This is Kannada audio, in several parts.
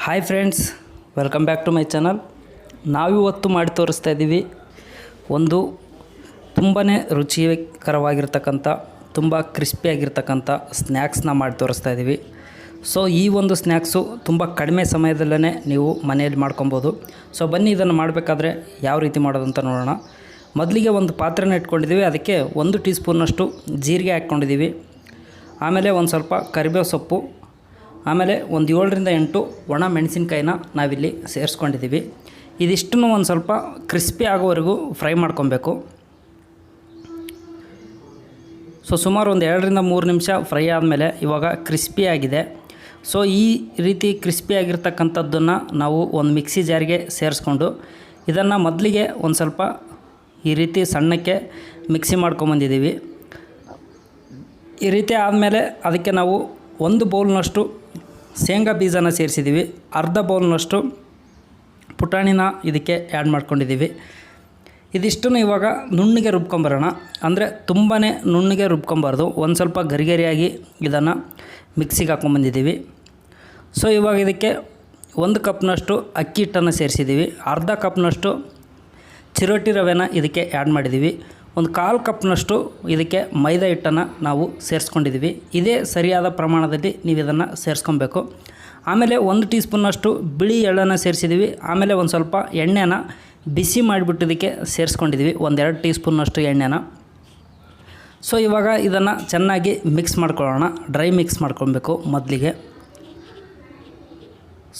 Hi friends, welcome back to my channel. ನಾವಿವತ್ತು ಮಾಡಿ ತೋರಿಸ್ತಾ ಇದ್ದೀವಿ ಒಂದು ತುಂಬಾ ರುಚಿಕರವಾಗಿರ್ತಕ್ಕಂಥ ತುಂಬ ಕ್ರಿಸ್ಪಿಯಾಗಿರ್ತಕ್ಕಂಥ ಸ್ನ್ಯಾಕ್ಸ್ನ ಮಾಡಿ ತೋರಿಸ್ತಾ ಇದ್ದೀವಿ. ಸೊ ಈ ಒಂದು ಸ್ನ್ಯಾಕ್ಸು ತುಂಬ ಕಡಿಮೆ ಸಮಯದಲ್ಲೇ ನೀವು ಮನೆಯಲ್ಲಿ ಮಾಡ್ಕೊಬೋದು. ಸೊ ಬನ್ನಿ ಇದನ್ನು ಮಾಡಬೇಕಾದ್ರೆ ಯಾವ ರೀತಿ ಮಾಡೋದು ಅಂತ ನೋಡೋಣ. ಮೊದಲಿಗೆ ಒಂದು ಪಾತ್ರೆನ ಇಟ್ಕೊಂಡಿದ್ದೀವಿ. ಅದಕ್ಕೆ 1 ಟೀ ಸ್ಪೂನಷ್ಟು ಜೀರಿಗೆ ಹಾಕ್ಕೊಂಡಿದ್ದೀವಿ. ಆಮೇಲೆ ಒಂದು ಸ್ವಲ್ಪ ಕರಿಬೇವು ಸೊಪ್ಪು, ಆಮೇಲೆ ಒಂದು 7ರಿಂದ 8 ಒಣ ಮೆಣಸಿನ್ಕಾಯಿನ ನಾವಿಲ್ಲಿ ಸೇರಿಸ್ಕೊಂಡಿದ್ದೀವಿ. ಇದಿಷ್ಟನ್ನು ಒಂದು ಸ್ವಲ್ಪ ಕ್ರಿಸ್ಪಿ ಆಗೋವರೆಗೂ ಫ್ರೈ ಮಾಡ್ಕೊಬೇಕು. ಸೊ ಸುಮಾರು ಒಂದು 2ರಿಂದ 3 ನಿಮಿಷ ಫ್ರೈ ಆದಮೇಲೆ ಇವಾಗ ಕ್ರಿಸ್ಪಿ ಆಗಿದೆ. ಸೊ ಈ ರೀತಿ ಕ್ರಿಸ್ಪಿ ಆಗಿರ್ತಕ್ಕಂಥದ್ದನ್ನು ನಾವು ಒಂದು ಮಿಕ್ಸಿ ಜಾರಿಗೆ ಸೇರಿಸ್ಕೊಂಡು ಇದನ್ನು ಮೊದಲಿಗೆ ಒಂದು ಸ್ವಲ್ಪ ಈ ರೀತಿ ಸಣ್ಣಕ್ಕೆ ಮಿಕ್ಸಿ ಮಾಡ್ಕೊಂಬಂದಿದ್ದೀವಿ. ಈ ರೀತಿ ಆದಮೇಲೆ ಅದಕ್ಕೆ ನಾವು 1 ಬೌಲ್ನಷ್ಟು ಶೇಂಗಾ ಬೀಜನ ಸೇರಿಸಿದ್ದೀವಿ. ಅರ್ಧ ಬೌಲ್ನಷ್ಟು ಪುಟಾಣಿನ ಇದಕ್ಕೆ ಆ್ಯಡ್ ಮಾಡ್ಕೊಂಡಿದ್ದೀವಿ. ಇದಿಷ್ಟನ್ನು ಇವಾಗ ನುಣ್ಣಗೆ ರುಬ್ಕೊಂಬರೋಣ. ಅಂದರೆ ತುಂಬಾ ನುಣ್ಣಗೆ ರುಬ್ಕೊಂಬಾರ್ದು, ಒಂದು ಸ್ವಲ್ಪ ಗರಿಗರಿಯಾಗಿ ಇದನ್ನು ಮಿಕ್ಸಿಗೆ ಹಾಕ್ಕೊಂಬಂದಿದ್ದೀವಿ. ಸೊ ಇವಾಗ ಇದಕ್ಕೆ 1 ಕಪ್ನಷ್ಟು ಅಕ್ಕಿ ಹಿಟ್ಟನ್ನು ಸೇರಿಸಿದ್ದೀವಿ. ಅರ್ಧ ಕಪ್ನಷ್ಟು ಚಿರೋಟಿ ರವೆನ ಇದಕ್ಕೆ ಆ್ಯಡ್ ಮಾಡಿದ್ದೀವಿ. ಒಂದು 1/4 ಕಪ್ನಷ್ಟು ಇದಕ್ಕೆ ಮೈದಾ ಹಿಟ್ಟನ್ನು ನಾವು ಸೇರಿಸ್ಕೊಂಡಿದ್ದೀವಿ. ಇದೇ ಸರಿಯಾದ ಪ್ರಮಾಣದಲ್ಲಿ ನೀವು ಇದನ್ನು ಸೇರಿಸ್ಕೊಬೇಕು. ಆಮೇಲೆ 1 ಟೀ ಸ್ಪೂನಷ್ಟು ಬಿಳಿ ಎಳ್ಳನ್ನು ಸೇರಿಸಿದ್ದೀವಿ. ಆಮೇಲೆ ಒಂದು ಸ್ವಲ್ಪ ಎಣ್ಣೆನ ಬಿಸಿ ಮಾಡಿಬಿಟ್ಟು ಇದಕ್ಕೆ ಸೇರಿಸ್ಕೊಂಡಿದ್ದೀವಿ, 1-2 ಟೀ ಸ್ಪೂನಷ್ಟು ಎಣ್ಣೆನ. ಸೊ ಇವಾಗ ಇದನ್ನು ಚೆನ್ನಾಗಿ ಮಿಕ್ಸ್ ಮಾಡ್ಕೊಳ್ಳೋಣ. ಡ್ರೈ ಮಿಕ್ಸ್ ಮಾಡ್ಕೊಬೇಕು ಮೊದಲಿಗೆ.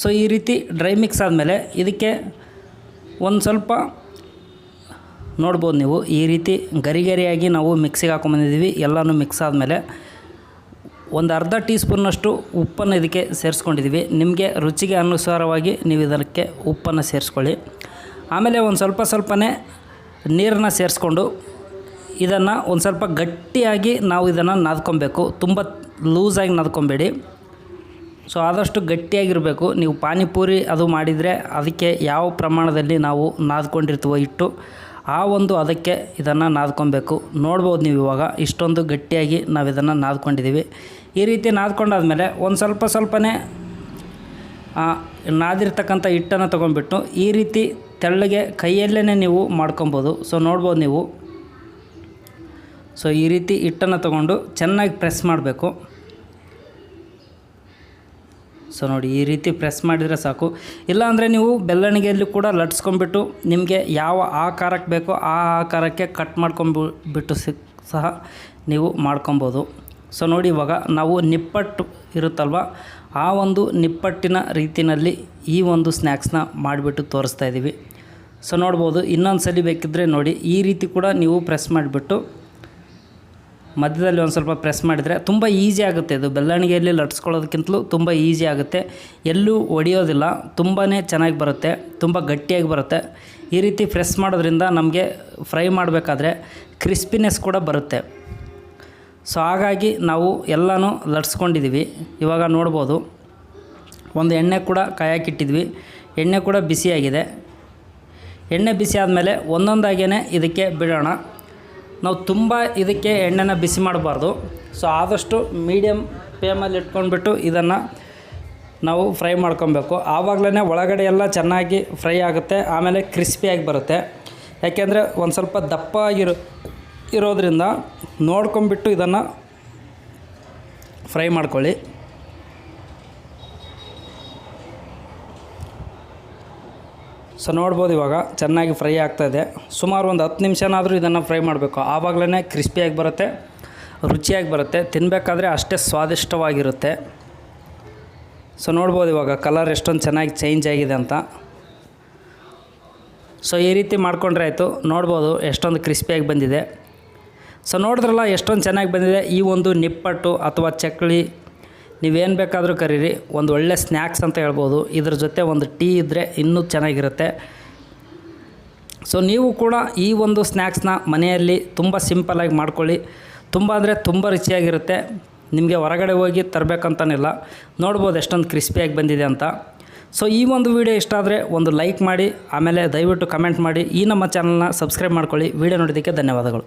ಸೊ ಈ ರೀತಿ ಡ್ರೈ ಮಿಕ್ಸ್ ಆದಮೇಲೆ ಇದಕ್ಕೆ ಒಂದು ಸ್ವಲ್ಪ ನೋಡ್ಬೋದು ನೀವು, ಈ ರೀತಿ ಗರಿಗರಿಯಾಗಿ ನಾವು ಮಿಕ್ಸಿಗೆ ಹಾಕೊಂಬಂದಿದ್ದೀವಿ. ಎಲ್ಲನೂ ಮಿಕ್ಸ್ ಆದಮೇಲೆ ಒಂದು ಅರ್ಧ ಟೀ ಸ್ಪೂನ್ನಷ್ಟು ಉಪ್ಪನ್ನು ಇದಕ್ಕೆ ಸೇರಿಸ್ಕೊಂಡಿದ್ದೀವಿ. ನಿಮಗೆ ರುಚಿಗೆ ಅನುಸಾರವಾಗಿ ನೀವು ಇದಕ್ಕೆ ಉಪ್ಪನ್ನು ಸೇರಿಸ್ಕೊಳ್ಳಿ. ಆಮೇಲೆ ಒಂದು ಸ್ವಲ್ಪನೇ ನೀರನ್ನು ಸೇರಿಸ್ಕೊಂಡು ಇದನ್ನು ಒಂದು ಸ್ವಲ್ಪ ಗಟ್ಟಿಯಾಗಿ ನಾವು ಇದನ್ನು ನಾದ್ಕೊಬೇಕು. ತುಂಬ ಲೂಸಾಗಿ ನಾದ್ಕೊಬೇಡಿ. ಸೊ ಆದಷ್ಟು ಗಟ್ಟಿಯಾಗಿರಬೇಕು. ನೀವು ಪಾನಿಪೂರಿ ಅದು ಮಾಡಿದರೆ ಅದಕ್ಕೆ ಯಾವ ಪ್ರಮಾಣದಲ್ಲಿ ನಾವು ನಾದ್ಕೊಂಡಿರ್ತೀವೋ ಹಿಟ್ಟು, ಆ ಒಂದು ಅದಕ್ಕೆ ಇದನ್ನು ನಾದ್ಕೊಬೇಕು. ನೋಡ್ಬೋದು ನೀವು ಇವಾಗ ಇಷ್ಟೊಂದು ಗಟ್ಟಿಯಾಗಿ ನಾವು ಇದನ್ನು ನಾದ್ಕೊಂಡಿದ್ದೀವಿ. ಈ ರೀತಿ ನಾದ್ಕೊಂಡಾದ್ಮೇಲೆ ಒಂದು ಸ್ವಲ್ಪನೇ ನಾದಿರ್ತಕ್ಕಂಥ ಹಿಟ್ಟನ್ನು ತೊಗೊಂಡ್ಬಿಟ್ಟು ಈ ರೀತಿ ತೆಳ್ಳಗೆ ಕೈಯಲ್ಲೇ ನೀವು ಮಾಡ್ಕೊಬೋದು. ಸೊ ನೋಡ್ಬೋದು ನೀವು. ಸೊ ಈ ರೀತಿ ಹಿಟ್ಟನ್ನು ತೊಗೊಂಡು ಚೆನ್ನಾಗಿ ಪ್ರೆಸ್ ಮಾಡಬೇಕು. ಸೊ ನೋಡಿ, ಈ ರೀತಿ ಪ್ರೆಸ್ ಮಾಡಿದರೆ ಸಾಕು. ಇಲ್ಲಾಂದರೆ ನೀವು ಬೆಲ್ಲಣಿಗೆಯಲ್ಲಿ ಕೂಡ ಲಟ್ಸ್ಕೊಂಡ್ಬಿಟ್ಟು ನಿಮಗೆ ಯಾವ ಆಕಾರಕ್ಕೆ ಬೇಕೋ ಆ ಆಕಾರಕ್ಕೆ ಕಟ್ ಮಾಡ್ಕೊಂಬಿಟ್ಟು ಸಹ ನೀವು ಮಾಡ್ಕೊಬೋದು. ಸೊ ನೋಡಿ, ಇವಾಗ ನಾವು ನಿಪ್ಪಟ್ಟು ಇರುತ್ತಲ್ವ, ಆ ಒಂದು ನಿಪ್ಪಟ್ಟಿನ ರೀತಿಯಲ್ಲಿ ಈ ಒಂದು ಸ್ನ್ಯಾಕ್ಸ್ನ ಮಾಡಿಬಿಟ್ಟು ತೋರಿಸ್ತಾ ಇದ್ದೀವಿ. ಸೊ ನೋಡ್ಬೋದು. ಇನ್ನೊಂದು ಸಲ ಬೇಕಿದ್ದರೆ ನೋಡಿ, ಈ ರೀತಿ ಕೂಡ ನೀವು ಪ್ರೆಸ್ ಮಾಡಿಬಿಟ್ಟು ಮಧ್ಯದಲ್ಲಿ ಒಂದು ಸ್ವಲ್ಪ ಪ್ರೆಸ್ ಮಾಡಿದರೆ ತುಂಬ ಈಸಿ ಆಗುತ್ತೆ. ಇದು ಬೆಲ್ಲಣಿಗೆಯಲ್ಲಿ ಲಟ್ಸ್ಕೊಳ್ಳೋದಕ್ಕಿಂತಲೂ ತುಂಬ ಈಸಿ ಆಗುತ್ತೆ. ಎಲ್ಲೂ ಒಡೆಯೋದಿಲ್ಲ, ತುಂಬಾ ಚೆನ್ನಾಗಿ ಬರುತ್ತೆ, ತುಂಬ ಗಟ್ಟಿಯಾಗಿ ಬರುತ್ತೆ. ಈ ರೀತಿ ಪ್ರೆಸ್ ಮಾಡೋದ್ರಿಂದ ನಮಗೆ ಫ್ರೈ ಮಾಡಬೇಕಾದ್ರೆ ಕ್ರಿಸ್ಪಿನೆಸ್ ಕೂಡ ಬರುತ್ತೆ. ಸೊ ಹಾಗಾಗಿ ನಾವು ಎಲ್ಲನೂ ಲಟ್ಸ್ಕೊಂಡಿದ್ದೀವಿ. ಇವಾಗ ನೋಡ್ಬೋದು, ಒಂದು ಎಣ್ಣೆ ಕೂಡ ಕಾಯಕ್ಕಿಟ್ಟಿದ್ವಿ. ಎಣ್ಣೆ ಕೂಡ ಬಿಸಿಯಾಗಿದೆ. ಎಣ್ಣೆ ಬಿಸಿ ಆದಮೇಲೆ ಒಂದೊಂದಾಗೇ ಇದಕ್ಕೆ ಬಿಡೋಣ. ನಾವು ತುಂಬ ಇದಕ್ಕೆ ಎಣ್ಣೆನ ಬಿಸಿ ಮಾಡಬಾರ್ದು. ಸೊ ಆದಷ್ಟು ಮೀಡಿಯಮ್ ಫ್ಲೇಮಲ್ಲಿ ಇಟ್ಕೊಂಡ್ಬಿಟ್ಟು ಇದನ್ನು ನಾವು ಫ್ರೈ ಮಾಡ್ಕೊಬೇಕು. ಆವಾಗಲೇ ಒಳಗಡೆ ಎಲ್ಲ ಚೆನ್ನಾಗಿ ಫ್ರೈ ಆಗುತ್ತೆ, ಆಮೇಲೆ ಕ್ರಿಸ್ಪಿಯಾಗಿ ಬರುತ್ತೆ. ಯಾಕೆಂದರೆ ಒಂದು ಸ್ವಲ್ಪ ದಪ್ಪ ಇರೋದ್ರಿಂದ ನೋಡ್ಕೊಂಬಿಟ್ಟು ಇದನ್ನು ಫ್ರೈ ಮಾಡ್ಕೊಳ್ಳಿ. ಸೊ ನೋಡ್ಬೋದು, ಇವಾಗ ಚೆನ್ನಾಗಿ ಫ್ರೈ ಆಗ್ತಾಯಿದೆ. ಸುಮಾರು ಒಂದು 10 ನಿಮಿಷನಾದರೂ ಇದನ್ನು ಫ್ರೈ ಮಾಡಬೇಕು. ಆವಾಗಲೇ ಕ್ರಿಸ್ಪಿಯಾಗಿ ಬರುತ್ತೆ, ರುಚಿಯಾಗಿ ಬರುತ್ತೆ, ತಿನ್ನಬೇಕಾದ್ರೆ ಅಷ್ಟೇ ಸ್ವಾದಿಷ್ಟವಾಗಿರುತ್ತೆ. ಸೊ ನೋಡ್ಬೋದು ಇವಾಗ ಕಲರ್ ಎಷ್ಟೊಂದು ಚೆನ್ನಾಗಿ ಚೇಂಜ್ ಆಗಿದೆ ಅಂತ. ಸೊ ಈ ರೀತಿ ಮಾಡ್ಕೊಂಡ್ರೆ ಆಯಿತು. ನೋಡ್ಬೋದು ಎಷ್ಟೊಂದು ಕ್ರಿಸ್ಪಿಯಾಗಿ ಬಂದಿದೆ. ಸೊ ನೋಡಿದ್ರಲ್ಲ ಎಷ್ಟೊಂದು ಚೆನ್ನಾಗಿ ಬಂದಿದೆ. ಈ ಒಂದು ನಿಪ್ಪಟ್ಟು ಅಥವಾ ಚಕ್ಕಳಿ ನೀವೇನು ಬೇಕಾದರೂ ಕರೀರಿ, ಒಂದು ಒಳ್ಳೆ ಸ್ನ್ಯಾಕ್ಸ್ ಅಂತ ಹೇಳ್ಬೋದು. ಇದ್ರ ಜೊತೆ ಒಂದು ಟೀ ಇದ್ದರೆ ಇನ್ನೂ ಚೆನ್ನಾಗಿರುತ್ತೆ. ಸೊ ನೀವು ಕೂಡ ಈ ಒಂದು ಸ್ನ್ಯಾಕ್ಸ್ನ ಮನೆಯಲ್ಲಿ ತುಂಬ ಸಿಂಪಲ್ಲಾಗಿ ಮಾಡ್ಕೊಳ್ಳಿ. ತುಂಬ ಅಂದರೆ ತುಂಬ ರುಚಿಯಾಗಿರುತ್ತೆ. ನಿಮಗೆ ಹೊರಗಡೆ ಹೋಗಿ ತರಬೇಕಂತನಿಲ್ಲ. ನೋಡ್ಬೋದು ಎಷ್ಟೊಂದು ಕ್ರಿಸ್ಪಿಯಾಗಿ ಬಂದಿದೆ ಅಂತ. ಸೊ ಈ ಒಂದು ವಿಡಿಯೋ ಇಷ್ಟ ಆದರೆ ಒಂದು ಲೈಕ್ ಮಾಡಿ, ಆಮೇಲೆ ದಯವಿಟ್ಟು ಕಮೆಂಟ್ ಮಾಡಿ. ಈ ನಮ್ಮ ಚಾನಲ್ನ ಸಬ್ಸ್ಕ್ರೈಬ್ ಮಾಡ್ಕೊಳ್ಳಿ. ವಿಡಿಯೋ ನೋಡೋದಕ್ಕೆ ಧನ್ಯವಾದಗಳು.